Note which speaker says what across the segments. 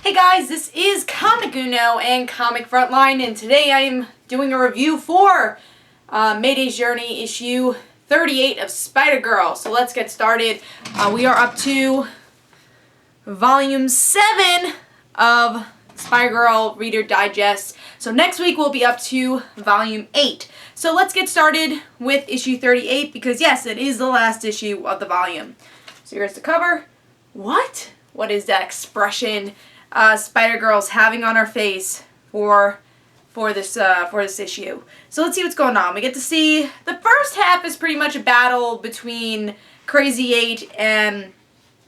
Speaker 1: Hey guys, this is Comic Uno and Comic Frontline, and today I am doing a review for Mayday's Journey issue 38 of Spider-Girl. So let's get started. We are up to volume 7 of Spider-Girl Reader Digest. So next week we'll be up to volume 8. So let's get started with issue 38 because yes, it is the last issue of the volume. So here's the cover. What is that expression Spider-Girl's having on her face for this issue? So let's see what's going on. We get to see the first half is pretty much a battle between Crazy 8 and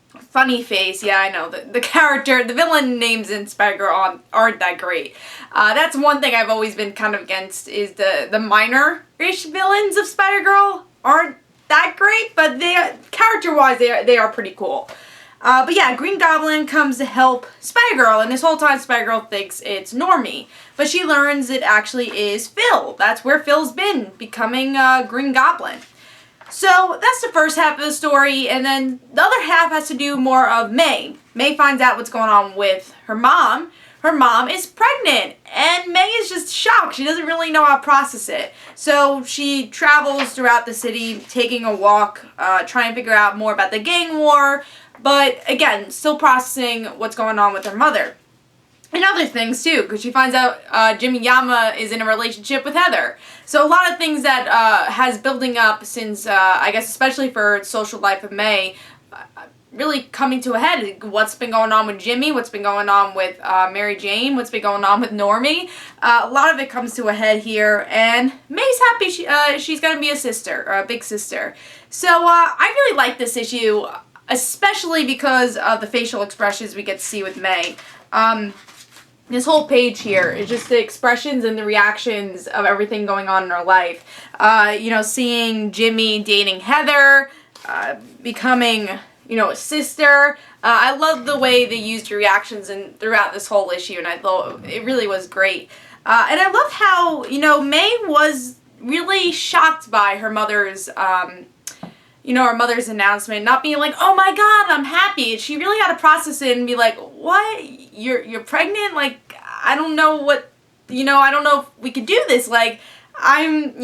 Speaker 1: Funny Face. Yeah, I know the villain names in Spider-Girl aren't that great. That's one thing I've always been kind of against, is the minor-ish villains of Spider-Girl aren't that great, but character-wise they are pretty cool. But yeah, Green Goblin comes to help Spider-Girl, and this whole time Spider-Girl thinks it's Normie. But she learns it actually is Phil. That's where Phil's been, becoming Green Goblin. So that's the first half of the story, and then the other half has to do more of May. May finds out what's going on with her mom. Her mom is pregnant, and May is just shocked. She doesn't really know how to process it. So she travels throughout the city, taking a walk, trying to figure out more about the gang war, but again, still processing what's going on with her mother. And other things too, because she finds out Jimmy Yama is in a relationship with Heather. So a lot of things that has building up since, I guess especially for social life of May, really coming to a head. What's been going on with Jimmy, what's been going on with Mary Jane, what's been going on with Normie. A lot of it comes to a head here, and May's happy she's going to be a sister, or a big sister. So I really like this issue, especially because of the facial expressions we get to see with May. This whole page here is just the expressions and the reactions of everything going on in her life. You know, seeing Jimmy dating Heather, becoming, you know, a sister. I love the way they used her reactions throughout this whole issue, and I thought it really was great. And I love how, you know, May was really shocked by her mother's her mother's announcement, not being like, oh my god, I'm happy. She really had to process it and be like, what? You're pregnant? Like, I don't know what, I don't know if we could do this. Like, I'm,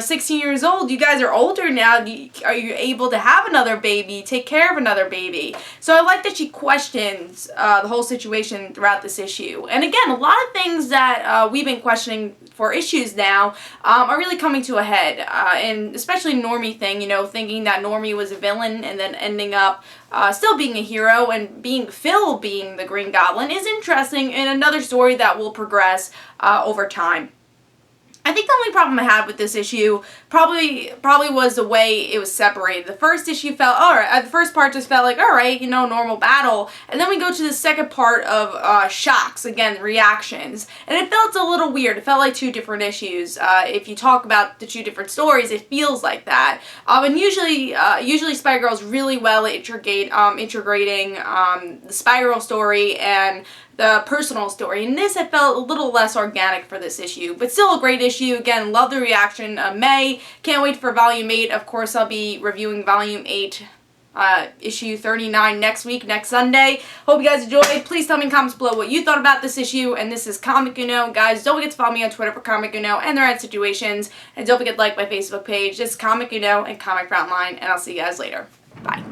Speaker 1: 16 years old. You guys are older now. Are you able to have another baby, take care of another baby? So I like that she questions the whole situation throughout this issue. And again, a lot of things that we've been questioning for issues now are really coming to a head. And especially Normie thing, thinking that Normie was a villain and then ending up still being a hero, and Phil being the Green Goblin is interesting, and another story that will progress over time. I think the only problem I had with this issue probably was the way it was separated. The first issue felt, alright, the first part just felt like, alright, normal battle. And then we go to the second part of shocks, again, reactions. And it felt a little weird. It felt like two different issues. If you talk about the two different stories, it feels like that. And usually Spider-Girl's really well integrating the Spider-Girl story and the personal story. In this, it felt a little less organic for this issue, but still a great issue. Again, love the reaction of May. Can't wait for Volume 8. Of course, I'll be reviewing Volume 8, issue 39 next week, next Sunday. Hope you guys enjoyed. Please tell me in comments below what you thought about this issue, and this is Comic Uno. Guys, don't forget to follow me on Twitter for Comic Uno and their own situations, and don't forget to like my Facebook page. This is Comic Uno and Comic Frontline, and I'll see you guys later. Bye.